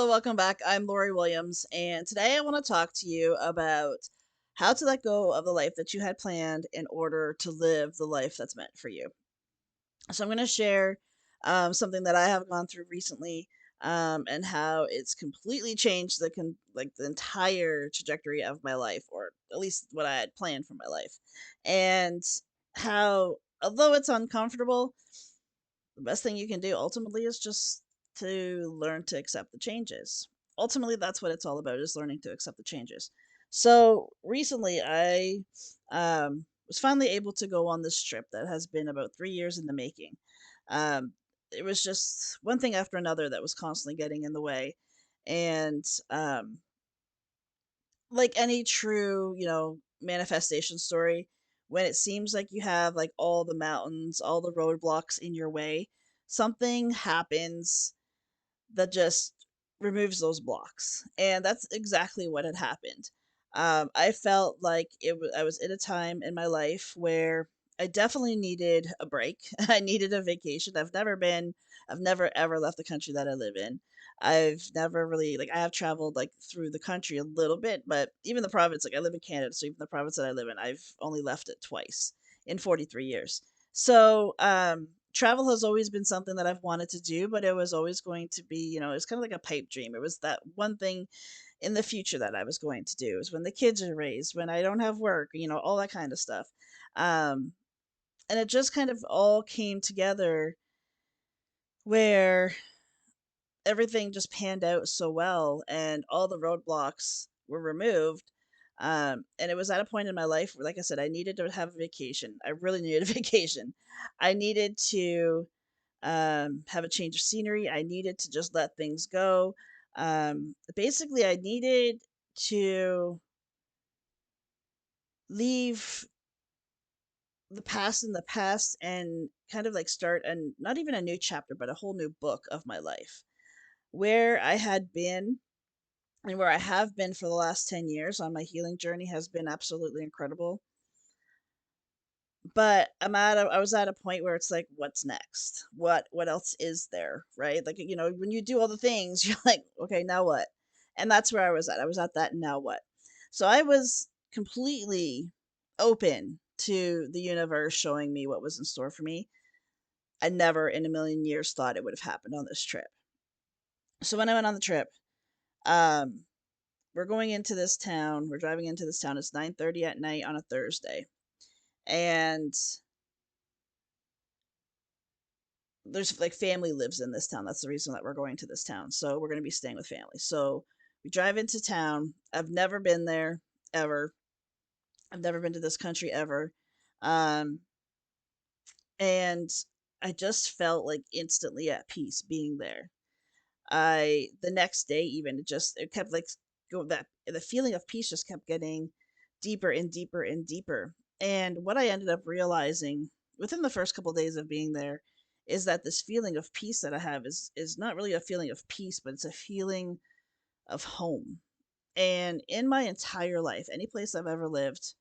Hello, welcome back. I'm Lori Williams, and today I want to talk to you about how to let go of the life that you had planned in order to live the life that's meant for you. So, I'm going to share something that I have gone through recently, and how it's completely changed the entire trajectory of my life, or at least what I had planned for my life, and how, although it's uncomfortable, the best thing you can do ultimately is just to learn to accept the changes. Ultimately, that's what it's all about, is learning to accept the changes. So recently, I was finally able to go on this trip that has been about 3 years in the making. Um, it was just one thing after another that was constantly getting in the way. And like any true, manifestation story, when it seems like you have like all the mountains, all the roadblocks in your way, something happens that just removes those blocks. And that's exactly what had happened. I felt like I was in a time in my life where I definitely needed a break. I needed a vacation. I've never ever left the country that I live in. I've never really, like, I have traveled like through the country a little bit, but even the province, like, I live in Canada, so even the province that I live in, I've only left it twice in 43 years. So, travel has always been something that I've wanted to do, but it was always going to be, it's kind of like a pipe dream. It was that one thing in the future that I was going to do, is when the kids are raised, when I don't have work, all that kind of stuff. Um, and it just kind of all came together where everything just panned out so well and all the roadblocks were removed. And it was at a point in my life where, like I said, I needed to have a vacation. I really needed a vacation. I needed to have a change of scenery. I needed to just let things go. Basically, I needed to leave the past in the past and kind of like start, and not even a new chapter, but a whole new book of my life. Where I had been and where I have been for the last 10 years on my healing journey has been absolutely incredible. But I was at a point where it's like, what's next? What else is there, right? Like, when you do all the things, you're like, okay, now what? And that's where I was at. I was at that now what? So I was completely open to the universe showing me what was in store for me. I never in a million years thought it would have happened on this trip. So when I went on the trip, um, we're going into this town. We're driving into this town. It's 9:30 at night on a Thursday. And there's like family lives in this town. That's the reason that we're going to this town. So we're going to be staying with family. So we drive into town. I've never been there ever. I've never been to this country ever. Um, and I just felt like instantly at peace being there. The next day, even, it kept like go that the feeling of peace just kept getting deeper and deeper and deeper. And what I ended up realizing within the first couple of days of being there is that this feeling of peace that I have is not really a feeling of peace, but it's a feeling of home. And in my entire life, any place I've ever lived,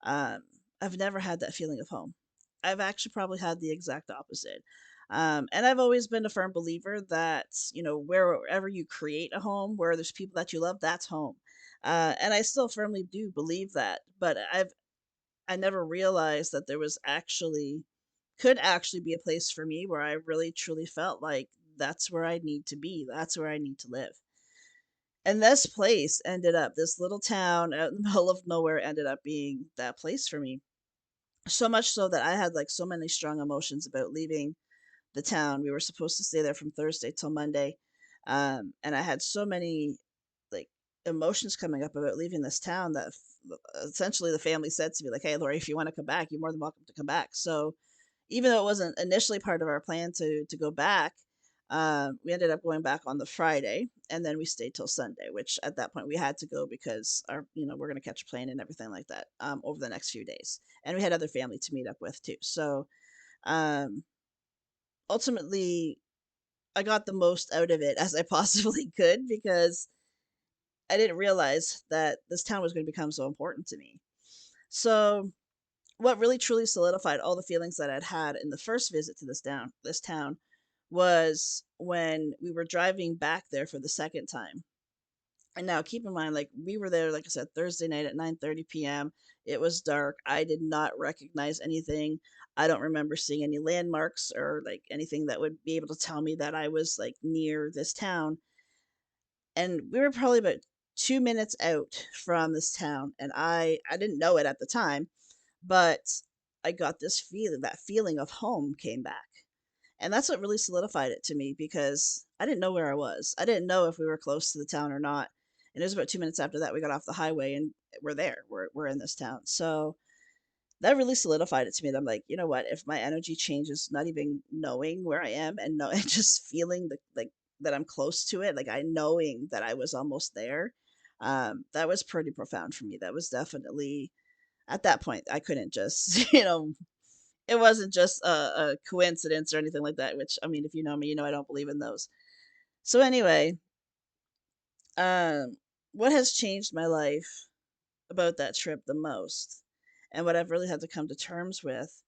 um, I've never had that feeling of home. I've actually probably had the exact opposite. And I've always been a firm believer that, wherever you create a home, where there's people that you love, that's home. And I still firmly do believe that. But I never realized that there could actually be a place for me where I really truly felt like that's where I need to be. That's where I need to live. And this little town out in the middle of nowhere ended up being that place for me. So much so that I had like so many strong emotions about leaving the town. We were supposed to stay there from Thursday till Monday. And I had so many like emotions coming up about leaving this town that essentially the family said to me, like, "Hey, Lori, if you want to come back, you're more than welcome to come back." So even though it wasn't initially part of our plan to go back, we ended up going back on the Friday, and then we stayed till Sunday. Which at that point we had to go because we're gonna catch a plane and everything like that over the next few days, and we had other family to meet up with too. So um, ultimately, I got the most out of it as I possibly could because I didn't realize that this town was going to become so important to me. So what really truly solidified all the feelings that I'd had in the first visit to this town was when we were driving back there for the second time. And now keep in mind, like we were there, like I said, Thursday night at 9:30 p.m. It was dark. I did not recognize anything. I don't remember seeing any landmarks or like anything that would be able to tell me that I was like near this town. And we were probably about 2 minutes out from this town, and I didn't know it at the time, but I got this feeling, that feeling of home came back. And that's what really solidified it to me because I didn't know where I was. I didn't know if we were close to the town or not. And it was about 2 minutes after that we got off the highway and we're there. We're in this town. So that really solidified it to me that I'm like, you know what, if my energy changes, not even knowing where I am and know and just feeling the like that I'm close to it, like I knowing that I was almost there, that was pretty profound for me. That was definitely at that point I couldn't just it wasn't just a coincidence or anything like that, which I mean, if you know me, you know I don't believe in those. So anyway, um, what has changed my life about that trip the most, and what I've really had to come to terms with,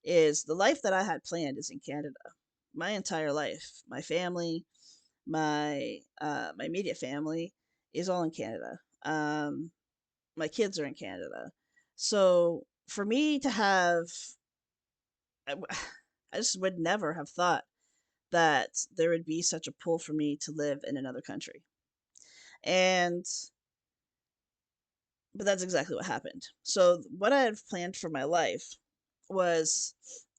is the life that I had planned is in Canada. My entire life, my family, my immediate family is all in Canada. My kids are in Canada, so for me to have, I, I just would never have thought that there would be such a pull for me to live in another country. And but that's exactly what happened. So what I had planned for my life was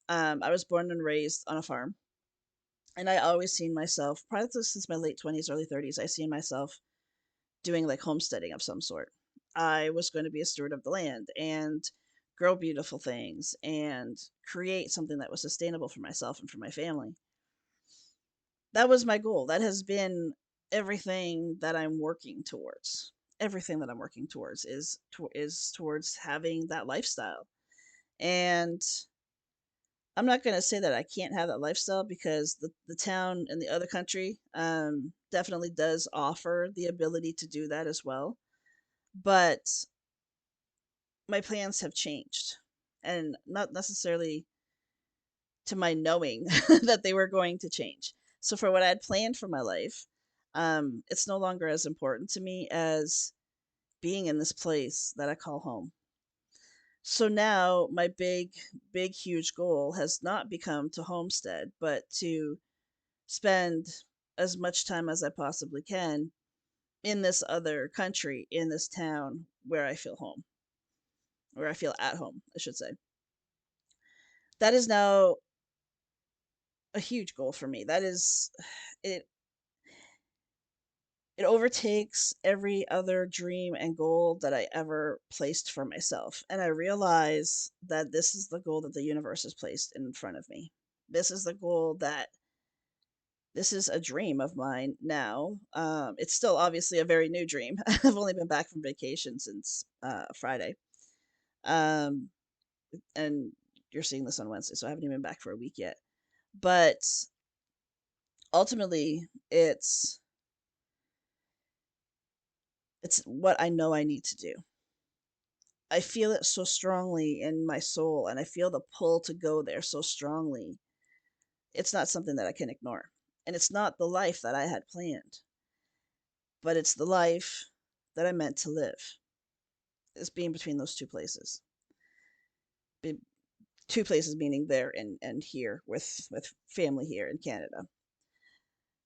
I was born and raised on a farm, and I always seen myself, probably since my late 20s, early 30s, I seen myself doing like homesteading of some sort. I was going to be a steward of the land and grow beautiful things and create something that was sustainable for myself and for my family. That was my goal. That has been everything that I'm working towards. Everything that I'm working towards is towards having that lifestyle. And I'm not going to say that I can't have that lifestyle because the town in the other country definitely does offer the ability to do that as well. But my plans have changed, and not necessarily to my knowing that they were going to change. So for what I had planned for my life, it's no longer as important to me as being in this place that I call home. So now my big, huge goal has not become to homestead, but to spend as much time as I possibly can in this other country, in this town where I feel home, where I feel at home, I should say. That is now a huge goal for me. That is it it overtakes every other dream and goal that I ever placed for myself. And I realize that this is the goal that the universe has placed in front of me. This is the goal that this is a dream of mine now. It's still obviously a very new dream. I've only been back from vacation since Friday. Um, and you're seeing this on Wednesday, so I haven't even been back for a week yet. But ultimately, it's what I know I need to do. I feel it so strongly in my soul, and I feel the pull to go there so strongly. It's not something that I can ignore. And it's not the life that I had planned, but it's the life that I meant to live. It's being between those two places. Be- Two places meaning there and here with family here in Canada.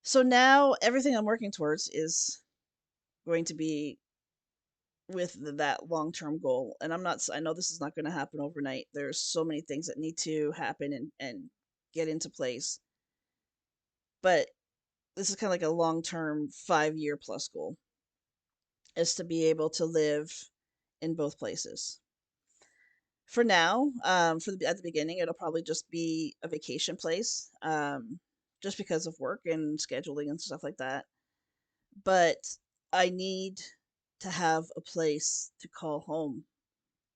So now everything I'm working towards is going to be with that long-term goal. And I know this is not going to happen overnight. There's so many things that need to happen and get into place. But this is kind of like a long-term 5-year plus goal, is to be able to live in both places. For now, at the beginning, it'll probably just be a vacation place, just because of work and scheduling and stuff like that. But I need to have a place to call home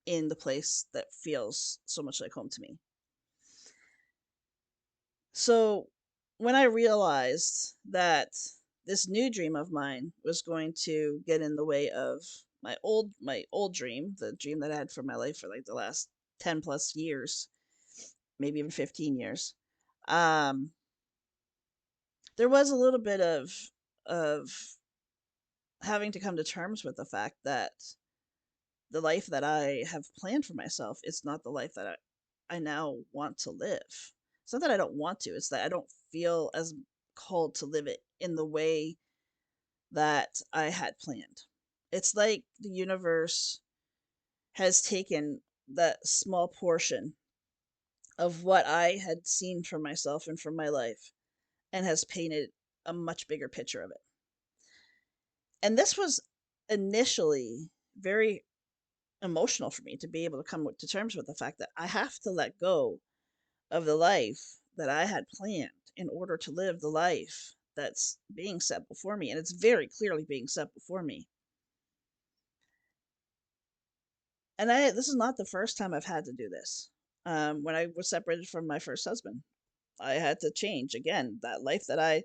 in the place that feels so much like home to me. So when I realized that this new dream of mine was going to get in the way of my old dream, the dream that I had for my life for like the last 10 plus years, maybe even 15 years. Um there was a little bit of having to come to terms with the fact that the life that I have planned for myself is not the life that I now want to live. It's not that I don't want to, it's that I don't feel as called to live it in the way that I had planned. It's like the universe has taken that small portion of what I had seen for myself and for my life and has painted a much bigger picture of it. And this was initially very emotional for me to be able to come to terms with the fact that I have to let go of the life that I had planned in order to live the life that's being set before me. And it's very clearly being set before me. And this is not the first time I've had to do this. When I was separated from my first husband, I had to change again. That life that I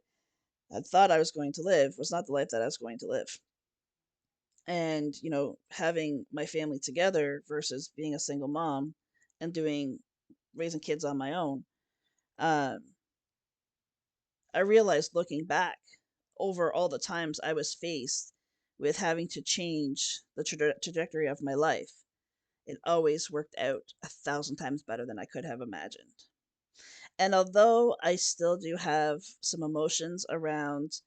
had thought I was going to live was not the life that I was going to live. And, having my family together versus being a single mom and raising kids on my own, um, I realized looking back over all the times I was faced with having to change the trajectory of my life, it always worked out 1,000 times better than I could have imagined. And although I still do have some emotions around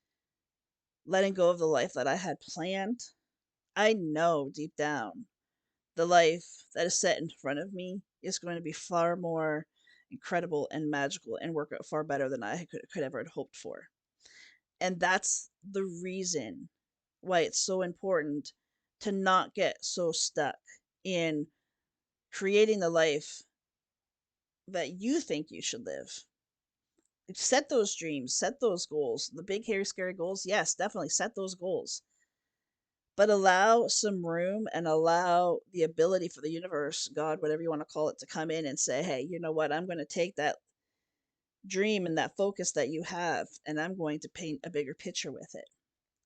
letting go of the life that I had planned, I know deep down the life that is set in front of me is going to be far more incredible and magical and work out far better than I could ever have hoped for. And that's the reason why it's so important to not get so stuck in creating the life that you think you should live. Set those dreams, set those goals, the big, hairy, scary goals. Yes, definitely set those goals, but allow some room and allow the ability for the universe, God, whatever you want to call it, to come in and say, hey, you know what? I'm going to take that dream and that focus that you have, and I'm going to paint a bigger picture with it.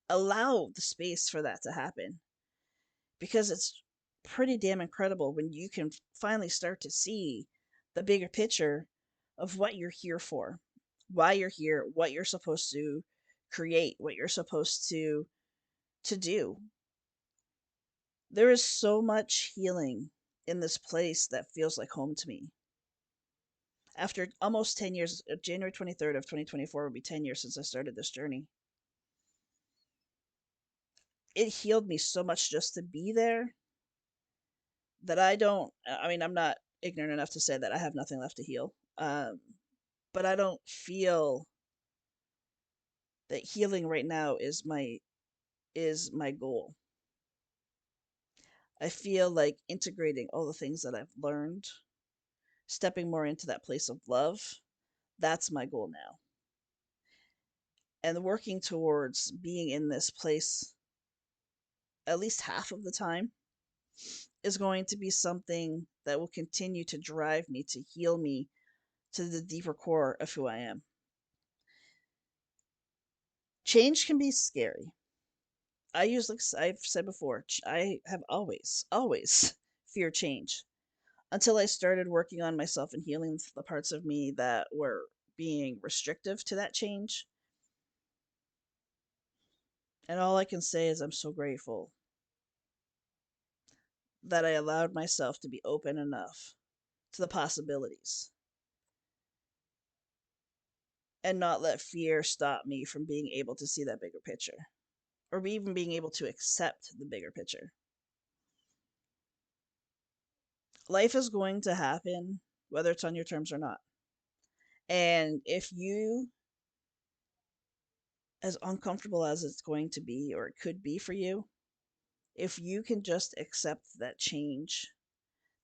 Allow the space for that to happen because it's pretty damn incredible when you can finally start to see the bigger picture of what you're here for, why you're here, what you're supposed to create, what you're supposed to do. There is so much healing in this place that feels like home to me. After almost 10 years, January 23rd of 2024 will be 10 years since I started this journey. It healed me so much just to be there that I'm not ignorant enough to say that I have nothing left to heal. But I don't feel that healing right now is my goal. I feel like integrating all the things that I've learned, stepping more into that place of love, that's my goal now. And working towards being in this place at least half of the time is going to be something that will continue to drive me to heal me to the deeper core of who I am. Change can be scary. Like I've said before, I have always feared change until I started working on myself and healing the parts of me that were being restrictive to that change. And all I can say is I'm so grateful that I allowed myself to be open enough to the possibilities and not let fear stop me from being able to see that bigger picture or even being able to accept the bigger picture. Life is going to happen whether it's on your terms or not. And if you, as uncomfortable as it's going to be or it could be for you, if you can just accept that change,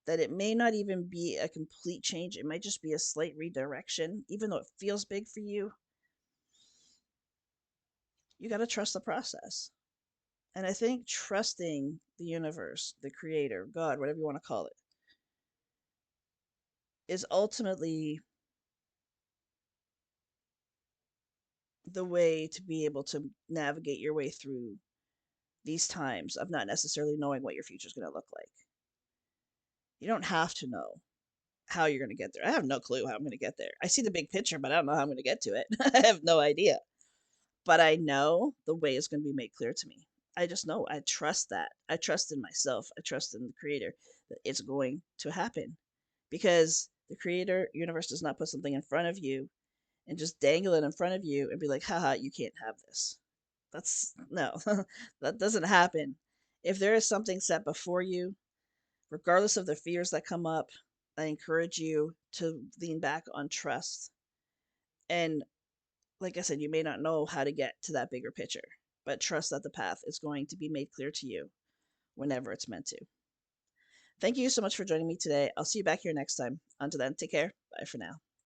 that it may not even be a complete change, it might just be a slight redirection, even though it feels big for you, you got to trust the process. And I think trusting the universe, the creator, God, whatever you want to call it, is ultimately the way to be able to navigate your way through these times of not necessarily knowing what your future is going to look like. You don't have to know how you're going to get there. I have no clue how I'm going to get there. I see the big picture, but I don't know how I'm going to get to it. I have no idea. but I know the way is going to be made clear to me. I just know. I trust that. I trust in myself. I trust in the creator that it's going to happen because the creator universe does not put something in front of you and just dangle it in front of you and be like, haha, you can't have this. That's no, that doesn't happen. If there is something set before you, regardless of the fears that come up, I encourage you to lean back on trust. And like I said, you may not know how to get to that bigger picture, but trust that the path is going to be made clear to you whenever it's meant to. Thank you so much for joining me today. I'll see you back here next time. Until then, take care. Bye for now.